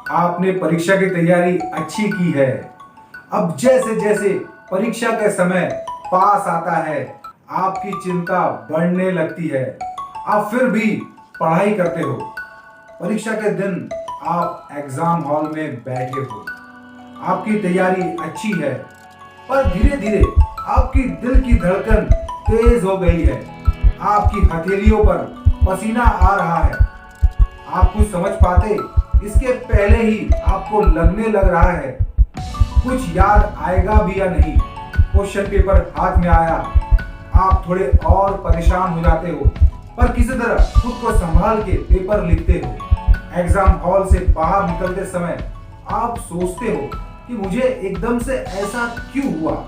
आपने परीक्षा की तैयारी अच्छी की है। अब जैसे जैसे परीक्षा का समय पास आता है, आपकी चिंता बढ़ने लगती है। आप फिर भी पढ़ाई करते हो। परीक्षा के दिन आप एग्जाम हॉल में बैठे हो। आपकी तैयारी अच्छी है, पर धीरे धीरे आपकी दिल की धड़कन तेज हो गई है। आपकी हथेलियों पर पसीना आ रहा है। आप कुछ समझ पाते इसके पहले ही आपको लगने लग रहा है कुछ याद आएगा भी या नहीं। क्वेश्चन पेपर हाथ में आया, आप थोड़े और परेशान हो जाते हो, पर किसी तरह खुद को संभाल के पेपर लिखते हो। एग्जाम हॉल से बाहर निकलते समय आप सोचते हो कि मुझे एकदम से ऐसा क्यों हुआ।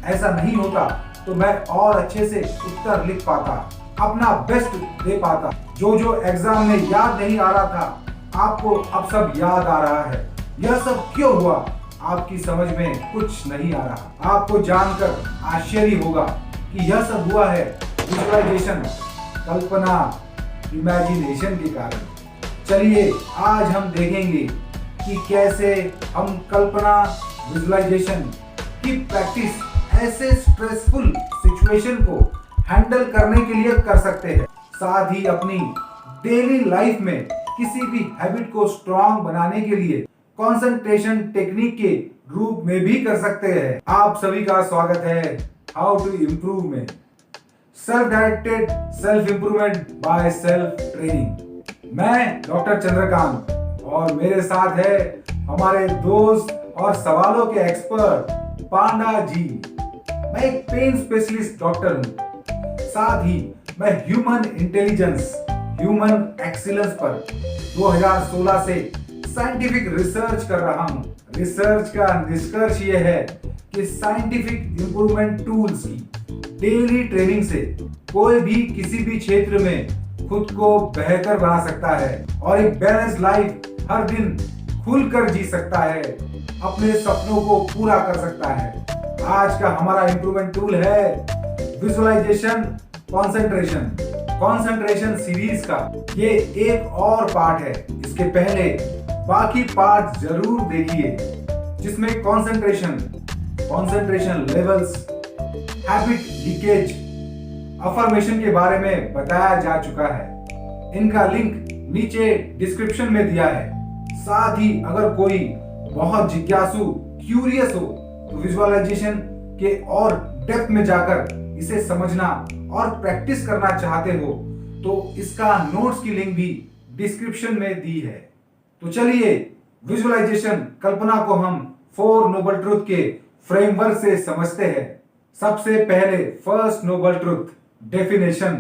ऐसा नहीं होता तो मैं और अच्छे से उत्तर लिख पाता, अपना बेस्ट दे पाता। जो जो एग्जाम में याद नहीं आ रहा था, आपको अब सब याद आ रहा है। यह सब क्यों हुआ, आपकी समझ में कुछ नहीं आ रहा। आपको जानकर आश्चर्य होगा कि यह सब हुआ है विजुअलाइजेशन, कल्पना, इमेजिनेशन के कारण। चलिए आज हम देखेंगे कि कैसे हम कल्पना, विजुअलाइजेशन की प्रैक्टिस ऐसे स्ट्रेसफुल सिचुएशन को हैंडल करने के लिए कर सकते हैं। साथ ही अपनी डेली लाइफ में किसी भी हैबिट को स्ट्रांग बनाने के लिए कंसंट्रेशन टेक्निक के रूप में भी कर सकते हैं। आप सभी का स्वागत है हाउ टू इम्प्रूव में। Self directed self improvement by self training. मैं डॉक्टर चंद्रकांत और मेरे साथ है हमारे दोस्त और सवालों के एक्सपर्ट पांडा जी। मैं एक पेन स्पेशलिस्ट डॉक्टर हूँ। साथ ही मैं ह्यूमन इंटेलिजेंस, ह्यूमन एक्सीलेंस पर 2016 से साइंटिफिक रिसर्च कर रहा हूँ। रिसर्च का निष्कर्ष ये है कि साइंटिफिक इंप्रूवमेंट टूल्स की डेली ट्रेनिंग से कोई भी किसी भी क्षेत्र में खुद को बेहतर बना सकता है और एक बैलेंस लाइफ हर दिन खुलकर जी सकता है, अपने सपनों को पूरा कर सकता है। आज का हमारा इंप्रूवमेंट टूल है विजुअलाइजेशन कंसंट्रेशन। कंसंट्रेशन सीरीज का ये एक और पार्ट है। इसके पहले बाकी पार्ट जरूर देखिए, जिसमें concentration levels, habit leakage, affirmation के बारे में बताया जा चुका है। इनका लिंक नीचे डिस्क्रिप्शन में दिया है। साथ ही अगर कोई बहुत जिज्ञासु, क्यूरियस हो तो विजुअलाइजेशन के और डेप्थ में जाकर इसे समझना और प्रैक्टिस करना चाहते हो तो इसका नोट्स की लिंक भी डिस्क्रिप्शन में दी है। तो चलिए विजुअलाइजेशन, कल्पना को हम 4 नोबल ट्रुथ के फ्रेमवर्क से समझते हैं। सबसे पहले फर्स्ट नोबल ट्रुथ, डेफिनेशन,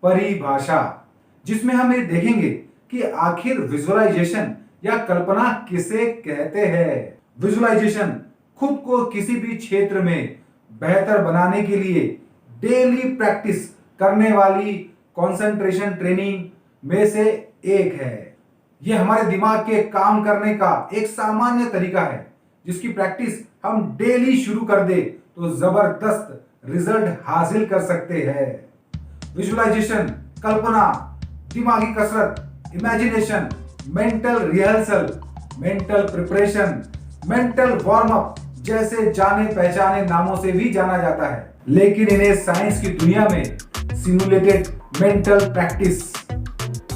परिभाषा, जिसमें हम ये देखेंगे कि आखिर विजुअलाइजेशन या कल्पना किसे कहते हैं। विजुअलाइजेशन खुद को किसी भी क्षेत्र में बेहतर बनाने के लिए डेली प्रैक्टिस करने वाली कंसंट्रेशन ट्रेनिंग में से एक है। यह हमारे दिमाग के काम करने का एक सामान्य तरीका है, जिसकी प्रैक्टिस हम डेली शुरू कर दे तो जबरदस्त रिजल्ट हासिल कर सकते हैं। विजुअलाइजेशन, कल्पना, दिमागी कसरत, imagination, mental rehearsal, mental preparation, mental warm up जैसे जाने पहचाने नामों से भी जाना जाता है, लेकिन इन्हें साइंस की दुनिया में simulated mental practice,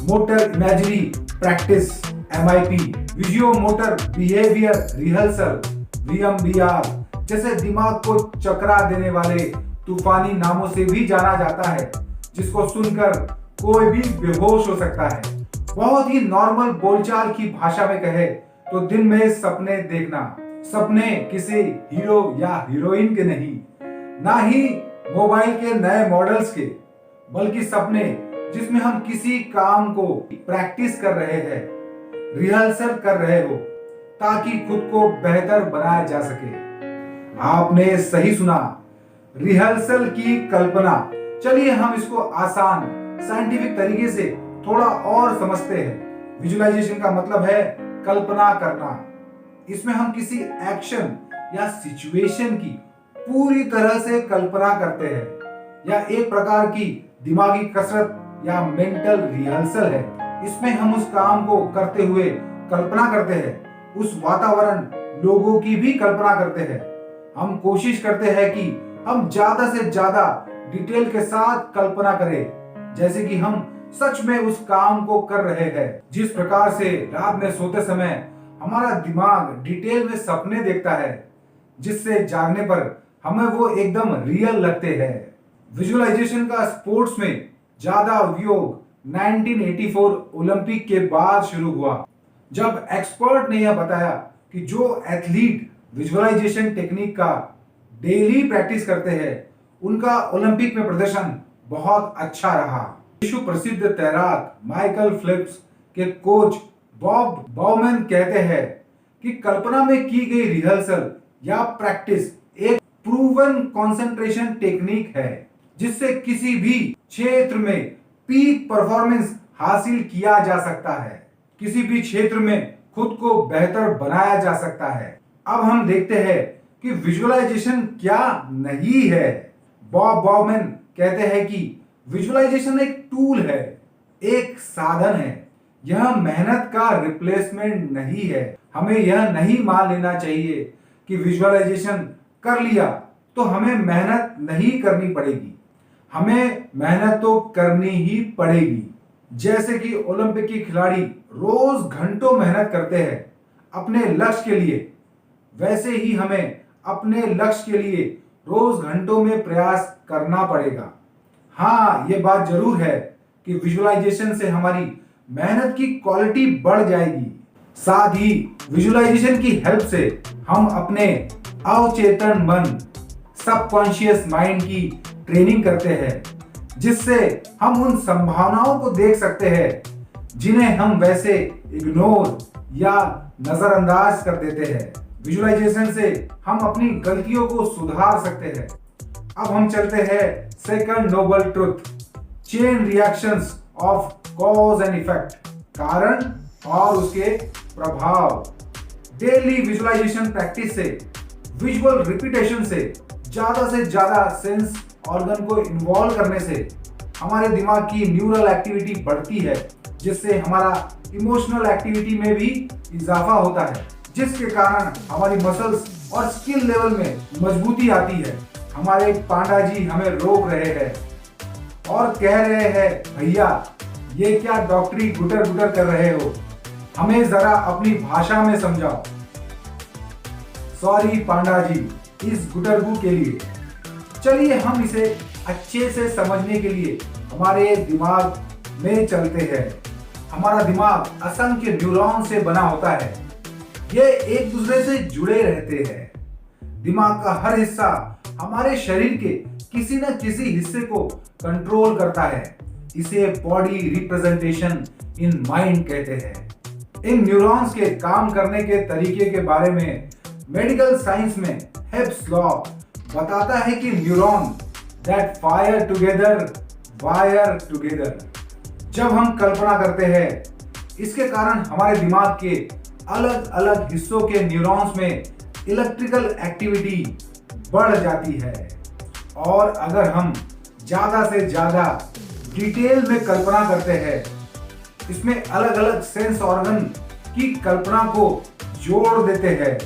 motor imagery practice MIP, visuo motor behaviour rehearsal VMBR जैसे दिमाग को चकरा देने वाले तूफानी नामों से भी जाना जाता है, जिसको सुनकर कोई भी बेहोश हो सकता है। बहुत ही नॉर्मल बोलचाल की भाषा में कहे तो दिन में सपने देखना। सपने किसी हीरो या हीरोइन के नहीं, ना ही मोबाइल के नए मॉडल्स के, बल्कि सपने जिसमें हम किसी काम को प्रैक्टिस कर रहे हैं, रिहर्सल कर रहे हो, ताकि खुद को बेहतर बनाया जा सके। आपने सही सुना, रिहर्सल की कल्पना। चलिए हम इसको आसान साइंटिफिक तरीके से थोड़ा और समझते हैं। विजुअलाइजेशन का मतलब है कल्पना करना। इसमें हम किसी एक्शन या सिचुएशन की पूरी तरह से कल्पना करते हैं। यह एक प्रकार की दिमागी कसरत या मेंटल रिहर्सल है। इसमें हम उस काम को करते हुए कल्पना करते हैं उस वातावरण लोगों की भी कल्पना करते हैं। हम कोशिश करते हैं कि हम ज्यादा से ज्यादा डिटेल के साथ कल्पना करें, जैसे कि हम सच में उस काम को कर रहे हैं। जिस प्रकार से रात में सोते समय हमारा दिमाग डिटेल में सपने देखता है, जिससे जागने पर हमें वो एकदम रियल लगते हैं। विजुअलाइजेशन का स्पोर्ट्स में ज्यादा उपयोग 1984 ओलंपिक के बाद शुरू हुआ, जब एक्सपर्ट ने यह बताया कि जो एथलीट विजुअलाइजेशन टेक्निक का डेली प्रैक्टिस करते हैं उनका ओलंपिक में प्रदर्शन बहुत अच्छा रहा। विश्व प्रसिद्ध तैराक माइकल फेल्प्स के कोच बॉब बाउमैन कहते हैं कि कल्पना में की गई रिहर्सल या प्रैक्टिस एक प्रूवन कंसंट्रेशन टेक्निक है, जिससे किसी भी क्षेत्र में पीक परफॉर्मेंस हासिल किया जा सकता है, किसी भी क्षेत्र में खुद को बेहतर बनाया जा सकता है। अब हम देखते हैं कि विजुअलाइजेशन क्या नहीं है। बॉब बाउमैन कहते हैं कि विजुअलाइजेशन एक टूल है, एक साधन है। यह मेहनत का रिप्लेसमेंट नहीं है। हमें यह नहीं मान लेना चाहिए कि विजुअलाइजेशन कर लिया तो हमें मेहनत नहीं करनी पड़ेगी। हमें मेहनत तो करनी ही पड़ेगी। जैसे कि ओलंपिक के खिलाड़ी रोज घंटों मेहनत करते हैं अपने लक्ष्य के लिए, वैसे ही हमें अपने लक्ष्य के लिए रोज घंटों में प्रयास करना पड़ेगा। हाँ, ये बात जरूर है कि विजुअलाइजेशन से हमारी मेहनत की क्वालिटी बढ़ जाएगी। साथ ही विजुअलाइजेशन की हेल्प से हम अपने अवचेतन मन, सबकॉन्शियस माइंड की ट्रेनिंग करते हैं, जिससे हम उन संभावनाओं को देख सकते हैं जिन्हें हम वैसे इग्नोर या नजरअंदाज कर देते हैं। विजुअलाइजेशन से हम अपनी गलतियों को सुधार सकते हैं। अब हम चलते हैं second noble truth, chain reactions of cause and effect, कारण और उसके प्रभाव। डेली विजुअलाइजेशन प्रैक्टिस से, विजुअल रिपीटेशन से ज्यादा सेंस ऑर्गन को इन्वॉल्व करने से हमारे दिमाग की न्यूरल एक्टिविटी बढ़ती है, जिससे हमारा इमोशनल एक्टिविटी में भी इजाफा होता है, जिसके कारण हमारी मसल्स और स्किल लेवल में मजबूती आती है। हमारे पांडा जी हमें रोक रहे हैं और कह रहे हैं, भैया ये क्या डॉक्टरी गुटर गुटर कर रहे हो, हमें जरा अपनी भाषा में समझाओ। सॉरी पांडा जी इस गुटरगु के लिए। चलिए हम इसे अच्छे से समझने के लिए हमारे दिमाग में चलते हैं। हमारा दिमाग असंख्य न्यूरॉन से बना होता है। ये एक दूसरे से जुड़े रहते हैं। दिमाग का हर हिस्सा हमारे शरीर के किसी न किसी हिस्से को कंट्रोल करता है। इसे बॉडी रिप्रेजेंटेशन इन माइंड कहते हैं। इन न्यूरॉन्स के काम करने के तरीके के बारे में मेडिकल साइंस में हेब्स लॉ बताता है कि neuron that fire together wire together. जब हम कल्पना करते हैं, इसके कारण हमारे दिमाग के अलग अलग हिस्सों के न्यूरॉन्स में इलेक्ट्रिकल एक्टिविटी बढ़ जाती है। और अगर हम ज्यादा से ज्यादा डिटेल में कल्पना करते हैं, इसमें अलग अलग सेंस ऑर्गन की कल्पना को जोड़ देते हैं,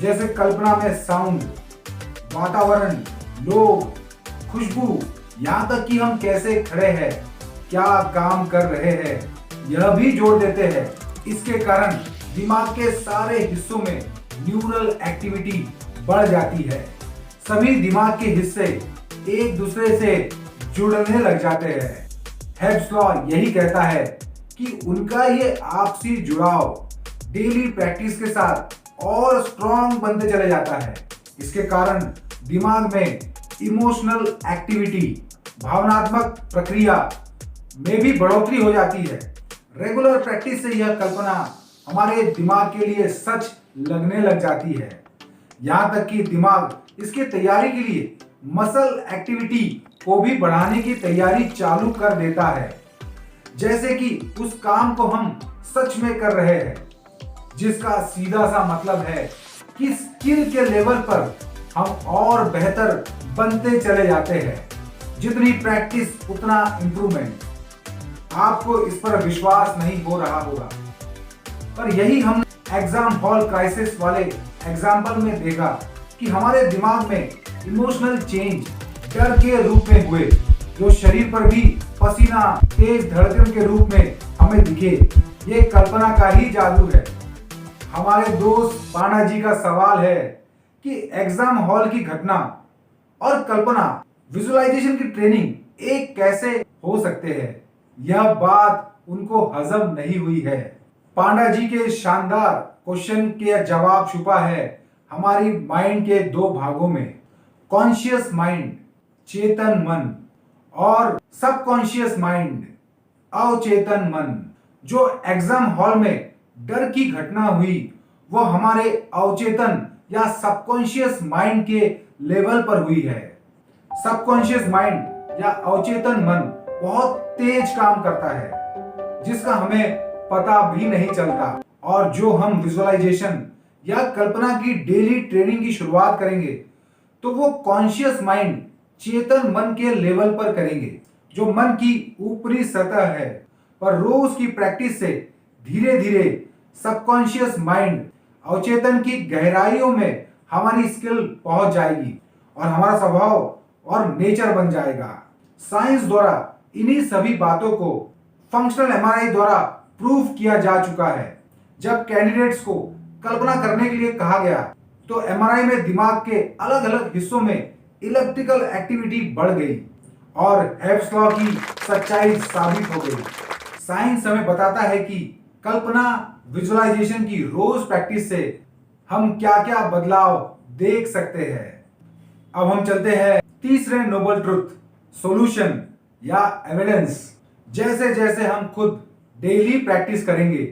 जैसे कल्पना में साउंड, वातावरण, लोग, खुशबू, यहाँ तक कि हम कैसे खड़े हैं, क्या काम कर रहे हैं, यह भी जोड़ देते हैं। इसके कारण दिमाग के सारे हिस्सों में न्यूरल एक्टिविटी बढ़ जाती है। सभी दिमाग के हिस्से एक दूसरे से जुड़ने लग जाते हैं। हेब्स लॉ यही कहता है कि उनका ये आपसी जुड़ाव डेली प्रैक्टिस के साथ और स्ट्रॉन्ग बनते चले जाता है। इसके कारण दिमाग में इमोशनल एक्टिविटी, भावनात्मक प्रक्रिया में भी बढ़ोतरी हो जाती है। रेगुलर प्रैक्टिस से यह कल्पना हमारे दिमाग के लिए सच लगने लग जाती है। यहाँ तक कि दिमाग इसकी तैयारी के लिए मसल एक्टिविटी को भी बढ़ाने की तैयारी चालू कर देता है, जैसे कि उस काम को हम सच में कर रहे हैं, जिसका सीधा सा मतलब है कि स्किल के लेवल पर हम और बेहतर बनते चले जाते हैं। जितनी प्रैक्टिस उतना इंप्रूवमेंट। आपको इस पर विश्वास नहीं हो रहा होगा, पर यही हम एग्जाम हॉल क्राइसिस वाले एग्जाम्पल में देखा कि हमारे दिमाग में इमोशनल चेंज डर के रूप में हुए, जो शरीर पर भी पसीना तेज धड़कन के रूप में हमें दिखे। ये कल्पना का ही जादू है। हमारे दोस्त पांडा जी का सवाल है कि एग्जाम हॉल की घटना और कल्पना विजुअलाइजेशन की ट्रेनिंग एक कैसे हो सकते हैं। यह बात उनको हजम नहीं हुई है। पांडा जी के शानदार क्वेश्चन के जवाब छुपा है हमारी माइंड के दो भागों में, कॉन्शियस माइंड चेतन मन और सबकॉन्शियस माइंड अवचेतन मन। जो एग्जाम हॉल में डर की घटना हुई वो हमारे अवचेतन या सबकॉन्शियस माइंड के लेवल पर हुई है। सबकॉन्शियस माइंड या अवचेतन मन बहुत तेज काम करता है जिसका हमें पता भी नहीं चलता, और जो हम विजुअलाइजेशन या कल्पना की डेली ट्रेनिंग की शुरुआत करेंगे तो वो कॉन्शियस माइंड चेतन मन के लेवल पर करेंगे, जो मन की ऊपरी सतह है। पर रोज की प्रैक्टिस से धीरे धीरे सबकॉन्शियस माइंड अवचेतन की गहराइयों में हमारी स्किल पहुंच जाएगी और हमारा स्वभाव और नेचर बन जाएगा। साइंस द्वारा इन्हीं सभी बातों को फंक्शनल एमआरआई द्वारा प्रूव किया जा चुका है। जब कैंडिडेट्स को कल्पना करने के लिए कहा गया तो एमआरआई में दिमाग के अलग अलग हिस्सों में इलेक्ट्रिकल एक्टिविटी बढ़ गई और हेब्स लॉ की सच्चाई साबित हो गई। साइंस हमें बताता है कि कल्पना विजुअलाइजेशन की रोज प्रैक्टिस से हम क्या क्या बदलाव देख सकते हैं। अब हम चलते हैं तीसरे नोबल ट्रुथ, सॉल्यूशन या एविडेंस। जैसे जैसे हम खुद डेली प्रैक्टिस करेंगे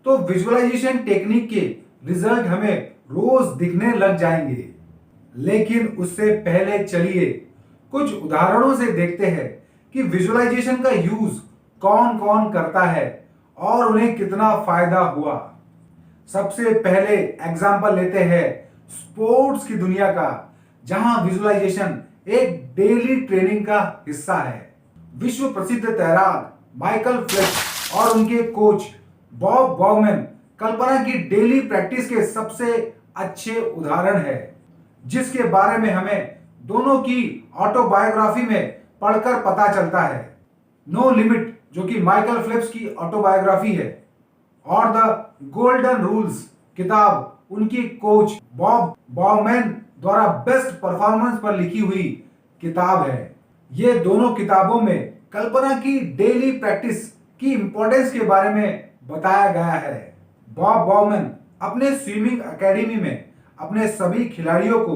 तो विजुअलाइजेशन टेक्निक के रिजल्ट हमें रोज दिखने लग जाएंगे। लेकिन उससे पहले चलिए कुछ उदाहरणों से देखते हैं कि विजुअलाइजेशन का यूज कौन कौन करता है और उन्हें कितना फायदा हुआ। सबसे पहले एग्जाम्पल लेते हैं स्पोर्ट्स की दुनिया का, जहां विजुअलाइजेशन एक डेली ट्रेनिंग का हिस्सा है। विश्व प्रसिद्ध तैराक माइकल फेल्प्स और उनके कोच बॉब बॉगमैन कल्पना की डेली प्रैक्टिस के सबसे अच्छे उदाहरण है, जिसके बारे में हमें दोनों की ऑटोबायोग्राफी में पढ़कर पता चलता है। नो लिमिट, जो कि माइकल फेल्प्स की ऑटोबायोग्राफी है, और द गोल्डन रूल्स किताब उनकी कोच बॉब बॉगमैन द्वारा बेस्ट परफॉर्मेंस पर लिखी हुई किताब है। ये दोनों किताबों में कल्पना की डेली प्रैक्टिस की इंपॉर्टेंस के बारे में बताया गया है। बॉब बॉगमैन अपने स्विमिंग एकेडमी में अपने सभी खिलाड़ियों को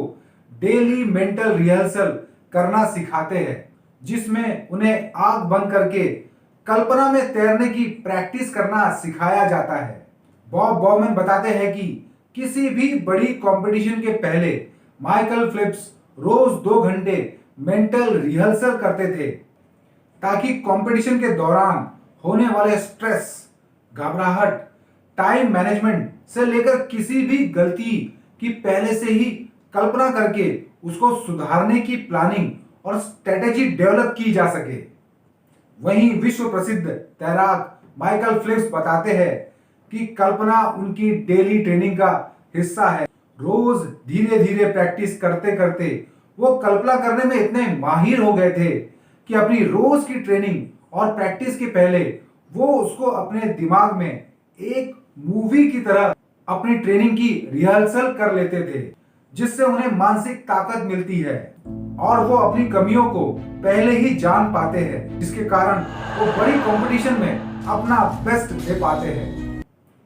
डेली मेंटल रिहर्सल करना सिखाते हैं, जिसमें उन्हें आंख बंद करके कल्पना में तैरने की प्रैक्टिस करना सिखाया जाता है। बॉब बॉगमैन बताते हैं कि किसी भी बड़ी कंपटीशन के पहले माइकल फेल्प्स रोज 2 घंटे मेंटल रिहर्सल करते थे, ताकि कंपटीशन के दौरान होने वाले स्ट्रेस, घबराहट, टाइम मैनेजमेंट से लेकर किसी भी गलती की पहले से ही कल्पना करके उसको सुधारने की प्लानिंग और स्ट्रेटेजी डेवलप की जा सके। वहीं विश्व प्रसिद्ध तैराक माइकल फेल्प्स बताते हैं कि कल्पना उनकी डेली ट्रेनिंग का हिस्सा है। रोज धीरे धीरे प्रैक्टिस करते करते वो कल्पना करने में इतने माहिर हो गए थे कि अपनी रोज की ट्रेनिंग और प्रैक्टिस के पहले वो उसको अपने दिमाग में एक मूवी की तरह अपनी ट्रेनिंग की रिहर्सल कर लेते थे, जिससे उन्हें मानसिक ताकत मिलती है और वो अपनी कमियों को पहले ही जान पाते हैं, जिसके कारण वो बड़ी कंपटीशन में अपना बेस्ट दे पाते हैं।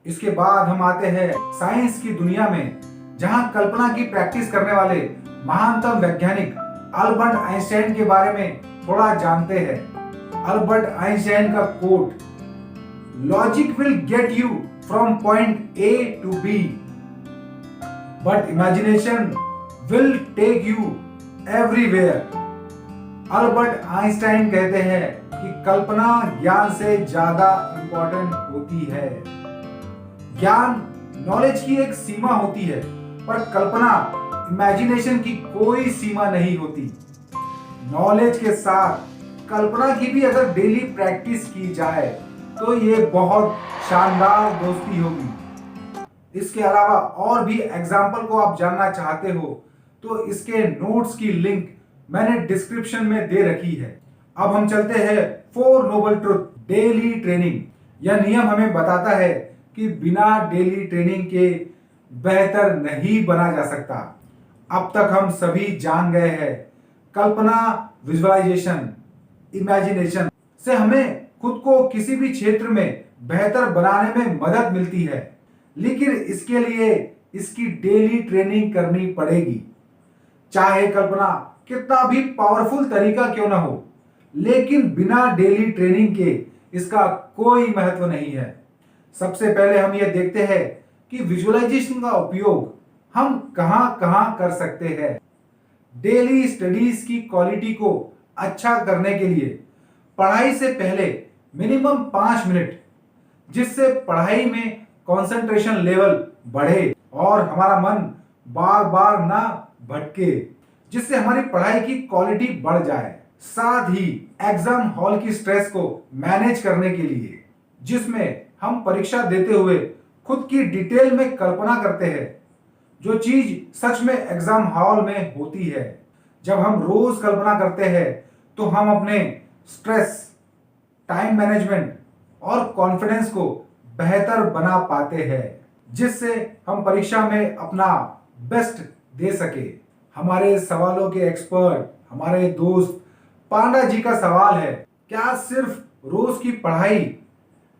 इसके बाद हम आते हैं साइंस की दुनिया में, जहां कल्पना की प्रैक्टिस करने वाले महानतम वैज्ञानिक अल्बर्ट आइंस्टाइन के बारे में थोड़ा जानते हैं। अल्बर्ट आइंस्टाइन का quote, logic will get you from point A to B but imagination will take you everywhere. Albert Einstein कहते हैं कि कल्पना ज्ञान से ज्यादा इंपॉर्टेंट होती है। ज्ञान, नॉलेज की एक सीमा होती है, पर कल्पना, इमेजिनेशन की कोई सीमा नहीं होती। नॉलेज के साथ कल्पना की भी अगर डेली प्रैक्टिस की जाए तो ये बहुत शानदार दोस्ती होगी। इसके अलावा और भी एग्जाम्पल को आप जानना चाहते हो तो इसके नोट्स की लिंक मैंने डिस्क्रिप्शन में दे रखी है। अब हम चलते हैं 4 नोबल ट्रुथ डेली ट्रेनिंग। यह नियम हमें बताता है कि बिना डेली ट्रेनिंग के बेहतर नहीं बना जा सकता। अब तक हम सभी जान गए हैं कल्पना, विजुअलाइजेशन, इमेजिनेशन से हमें खुद को किसी भी क्षेत्र में बेहतर बनाने में मदद मिलती है, लेकिन इसके लिए इसकी डेली ट्रेनिंग करनी पड़ेगी। चाहे कल्पना कितना भी पावरफुल तरीका क्यों ना हो, लेकिन बिना डेली ट्रेनिंग के इसका कोई महत्व नहीं है। सबसे पहले हम यह देखते हैं कि विजुअलाइजेशन का उपयोग हम कहां कहां कर सकते हैं। डेली स्टडीज की क्वालिटी को अच्छा करने के लिए पढ़ाई से पहले मिनिमम 5 मिनट, जिससे पढ़ाई में कंसंट्रेशन लेवल बढ़े और हमारा मन बार बार ना भटके, जिससे हमारी पढ़ाई की क्वालिटी बढ़ जाए। साथ ही एग्जाम हॉल की स्ट्रेस को मैनेज करने के लिए, जिसमें हम परीक्षा देते हुए खुद की डिटेल में कल्पना करते हैं, जो चीज सच में एग्जाम हॉल में होती है। जब हम रोज कल्पना करते हैं तो हम अपने स्ट्रेस, टाइम मैनेजमेंट और कॉन्फिडेंस को बेहतर बना पाते हैं, जिससे हम परीक्षा में अपना बेस्ट दे सके। हमारे सवालों के एक्सपर्ट हमारे दोस्त पांडा जी का सवाल है, क्या सिर्फ रोज की पढ़ाई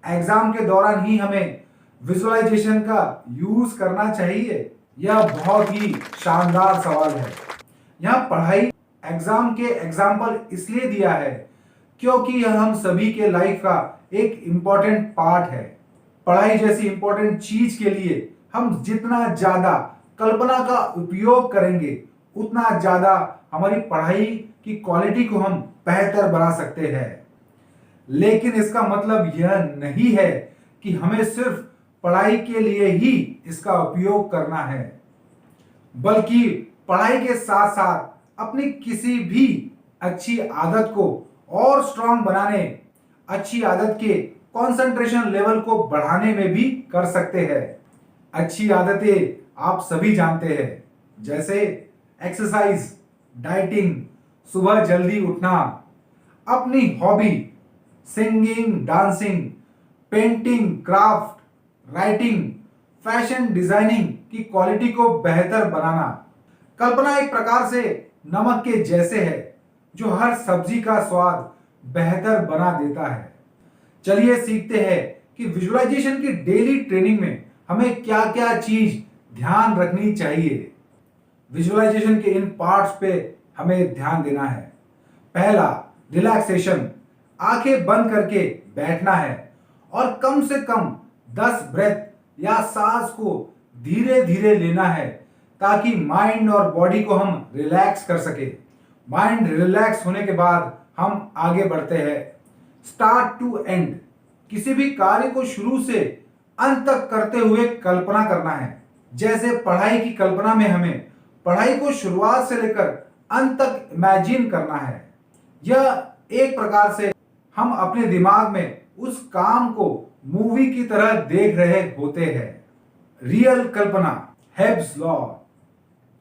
एग्जाम के दौरान ही हमें विजुअलाइजेशन का यूज करना चाहिए? यह बहुत ही शानदार सवाल है। यह पढ़ाई एग्जाम के एग्जाम्पल इसलिए दिया है क्योंकि यह हम सभी के लाइफ का एक इंपॉर्टेंट पार्ट है। पढ़ाई जैसी इंपॉर्टेंट चीज के लिए हम जितना ज्यादा कल्पना का उपयोग करेंगे, उतना ज्यादा हमारी पढ़ाई की क्वालिटी को हम बेहतर बना सकते हैं। लेकिन इसका मतलब यह नहीं है कि हमें सिर्फ पढ़ाई के लिए ही इसका उपयोग करना है, बल्कि पढ़ाई के साथ साथ अपनी किसी भी अच्छी आदत को और स्ट्रांग बनाने, अच्छी आदत के कंसंट्रेशन लेवल को बढ़ाने में भी कर सकते हैं। अच्छी आदतें आप सभी जानते हैं, जैसे एक्सरसाइज, डाइटिंग, सुबह जल्दी उठना, अपनी hobby singing, dancing, painting, craft, writing, fashion designing की क्वालिटी को बेहतर बनाना। कल्पना एक प्रकार से नमक के जैसे है, जो हर सब्जी का स्वाद बेहतर बना देता है। चलिए सीखते हैं कि विजुअलाइजेशन की डेली ट्रेनिंग में हमें क्या क्या चीज ध्यान रखनी चाहिए। विजुअलाइजेशन के इन पार्ट्स पे हमें ध्यान देना है। पहला, रिलैक्सेशन। आंखें बंद करके बैठना है और कम से कम 10 ब्रेथ या सांस को धीरे धीरे लेना है, ताकि माइंड और बॉडी को हम रिलैक्स कर सके। माइंड रिलैक्स होने के बाद हम आगे बढ़ते हैं। Start to end. किसी भी कार्य को शुरू से अंत तक करते हुए कल्पना करना है। जैसे पढ़ाई की कल्पना में हमें पढ़ाई को शुरुआत से लेकर अंत तक इमेजिन करना है। यह एक प्रकार से हम अपने दिमाग में उस काम को मूवी की तरह देख रहे होते हैं। रियल कल्पना, हेब्स लॉ।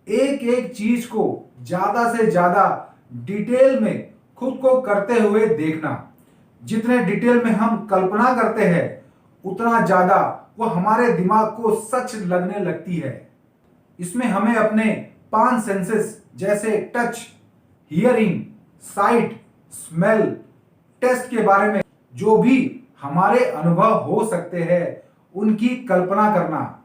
एक एक चीज को ज्यादा से ज्यादा डिटेल में खुद को करते हुए देखना। जितने डिटेल में हम कल्पना करते हैं, उतना ज्यादा वह हमारे दिमाग को सच लगने लगती है। इसमें हमें अपने 5 सेंसेस जैसे touch, hearing, sight, smell, taste के बारे में जो भी हमारे अनुभव हो सकते हैं, उनकी कल्पना करना।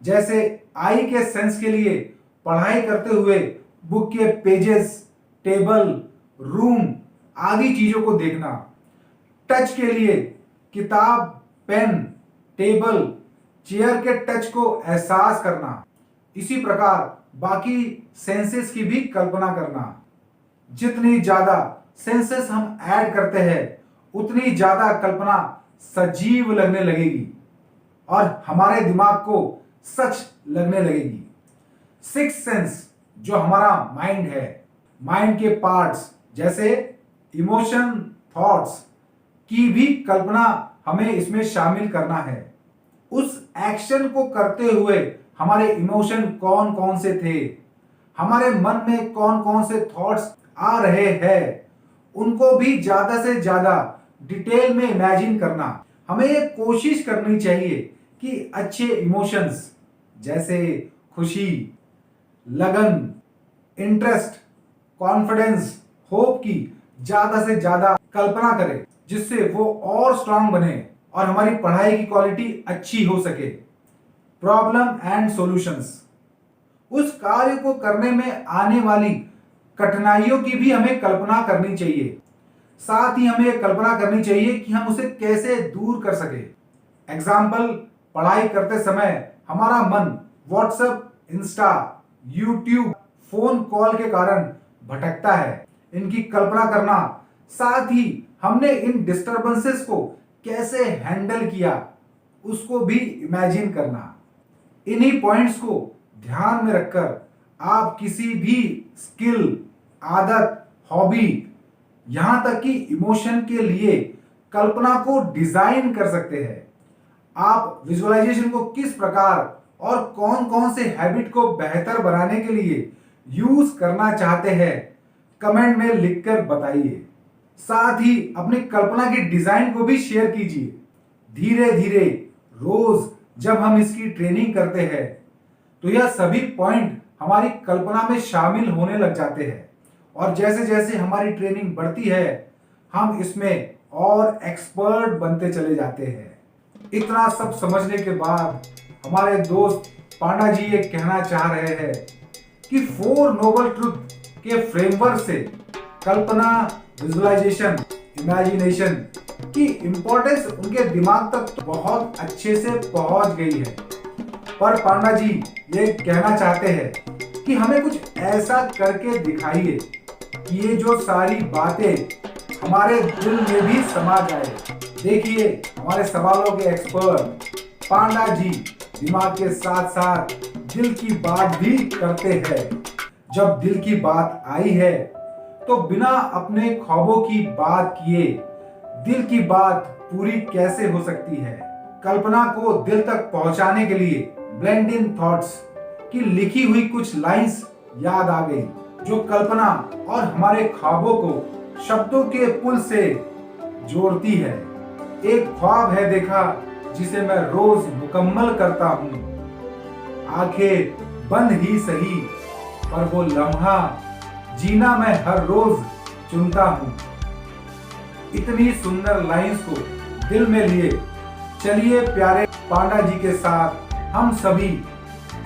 जैसे आई के सेंस के लिए पढ़ाई करते हुए बुक के पेजेस, टेबल, रूम आदि चीजों को देखना। टच के लिए किताब, पेन, टेबल, चेयर के टच को एहसास करना। इसी प्रकार बाकी सेंसेस की भी कल्पना करना। जितनी ज्यादा सेंसेस हम ऐड करते हैं, उतनी ज्यादा कल्पना सजीव लगने लगेगी और हमारे दिमाग को सच लगने लगेगी। 6 सेंस जो हमारा माइंड है, माइंड के पार्ट्स जैसे इमोशन, थॉट्स की भी कल्पना हमें इसमें शामिल करना है। उस एक्शन को करते हुए हमारे इमोशन कौन कौन से थे, हमारे मन में कौन कौन से थॉट्स आ रहे हैं, उनको भी ज्यादा से ज्यादा डिटेल में इमेजिन करना। हमें ये कोशिश करनी चाहिए कि अच्छे इमोशंस जैसे खुशी, लगन, इंटरेस्ट, कॉन्फिडेंस, होप की ज्यादा से ज्यादा कल्पना करें, जिससे वो और स्ट्रांग बने और हमारी पढ़ाई की क्वालिटी अच्छी हो सके। प्रॉब्लम एंड सॉल्यूशंस, उस कार्य को करने में आने वाली कठिनाइयों की भी हमें कल्पना करनी चाहिए। साथ ही हमें कल्पना करनी चाहिए कि हम उसे कैसे दूर कर सके। एग्जाम्पल, पढ़ाई करते समय हमारा मन WhatsApp, Insta, YouTube, phone call के कारण भटकता है। इनकी कल्पना करना, साथ ही हमने इन डिस्टरबेंसेस को कैसे हैंडल किया उसको भी इमेजिन करना। इन्हीं पॉइंट्स को ध्यान में रखकर आप किसी भी स्किल, आदत, हॉबी, यहां तक कि इमोशन के लिए कल्पना को डिजाइन कर सकते हैं। आप विजुअलाइजेशन को किस प्रकार और कौन कौन से हैबिट को बेहतर बनाने के लिए यूज करना चाहते हैं, कमेंट में लिखकर बताइए। साथ ही अपनी कल्पना की डिजाइन को भी शेयर कीजिए। धीरे धीरे रोज जब हम इसकी ट्रेनिंग करते हैं तो यह सभी पॉइंट हमारी कल्पना में शामिल होने लग जाते हैं, और जैसे जैसे हमारी ट्रेनिंग बढ़ती है हम इसमें और एक्सपर्ट बनते चले जाते हैं। इतना सब समझने के बाद हमारे दोस्त पांडा जी ये कहना चाह रहे हैं कि 4 नोबल ट्रुथ के फ्रेमवर्क से कल्पना, विजुअलाइजेशन, इमेजिनेशन की इंपॉर्टेंस उनके दिमाग तक तो बहुत अच्छे से पहुंच गई है। पर पांडा जी ये कहना चाहते हैं कि हमें कुछ ऐसा करके दिखाइए कि ये जो सारी बातें हमारे दिल में भी समा जाए। देखिए, हमारे सवालों के एक्सपर्ट पांडा जी दिमाग के साथ साथ दिल की बात भी करते हैं। जब दिल की बात आई है तो बिना अपने ख्वाबों की बात किए दिल की बात पूरी कैसे हो सकती है। कल्पना को दिल तक पहुंचाने के लिए ब्लेंड इन थॉट्स की लिखी हुई कुछ लाइंस याद आ गई, जो कल्पना और हमारे ख्वाबों को शब्दों के पुल से जोड़ती है। एक ख्वाब है देखा जिसे मैं रोज मुकम्मल करता हूँ, आंखें बंद ही सही पर वो लम्हा जीना मैं हर रोज चुनता हूँ। इतनी सुंदर लाइंस को दिल में लिए चलिए प्यारे पांडा जी के साथ हम सभी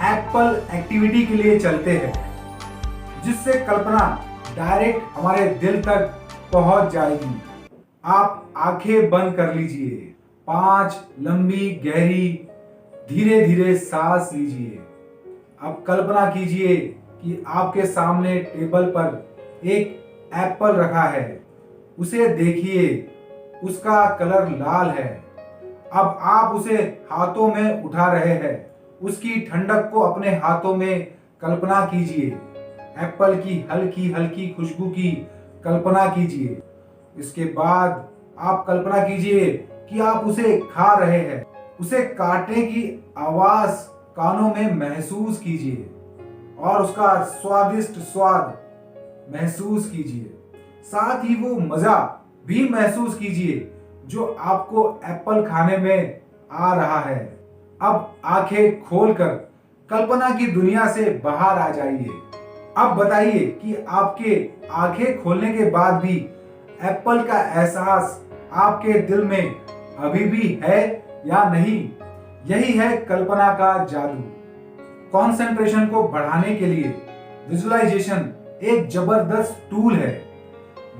एप्पल एक्टिविटी के लिए चलते हैं, जिससे कल्पना डायरेक्ट हमारे दिल तक पहुंच जाएगी। आप आंखें बंद कर लीजिए, 5 लंबी गहरी धीरे धीरे सांस लीजिए। अब कल्पना कीजिए कि आपके सामने टेबल पर एक एप्पल रखा है, उसे देखिए, उसका कलर लाल है। अब आप उसे हाथों में उठा रहे हैं, उसकी ठंडक को अपने हाथों में कल्पना कीजिए। एप्पल की हल्की हल्की खुशबू की कल्पना कीजिए। इसके बाद आप कल्पना कीजिए कि आप उसे खा रहे हैं, उसे काटने की आवाज कानों में महसूस कीजिए और उसका स्वादिष्ट स्वाद महसूस कीजिए। साथ ही वो मजा भी महसूस कीजिए जो आपको एप्पल खाने में आ रहा है। अब आंखें खोलकर कल्पना की दुनिया से बाहर आ जाइए। अब बताइए कि आपके आंखें खोलने के बाद भी एप्पल का एहसास आपके दिल में अभी भी है या नहीं। यही है कल्पना का जादू। कंसंट्रेशन को बढ़ाने के लिए विजुअलाइजेशन एक जबरदस्त टूल है,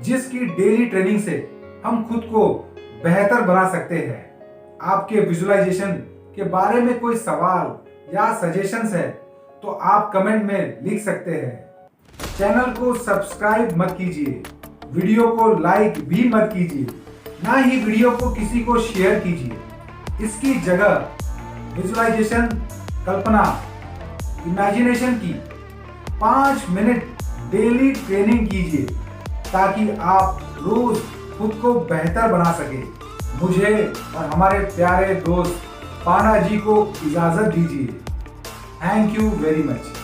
जिसकी डेली ट्रेनिंग से हम खुद को बेहतर बना सकते हैं। आपके विजुअलाइजेशन के बारे में कोई सवाल या सजेशंस है तो आप कमेंट में लिख सकते हैं। चैनल को सब्सक्राइब मत कीजिए, वीडियो को लाइक भी मत कीजिए, ना ही वीडियो को किसी को शेयर कीजिए। इसकी जगह विजुअलाइजेशन, कल्पना, इमेजिनेशन की 5 मिनट डेली ट्रेनिंग कीजिए ताकि आप रोज खुद को बेहतर बना सके। मुझे और हमारे प्यारे दोस्त पाना जी को इजाजत दीजिए। Thank you very much.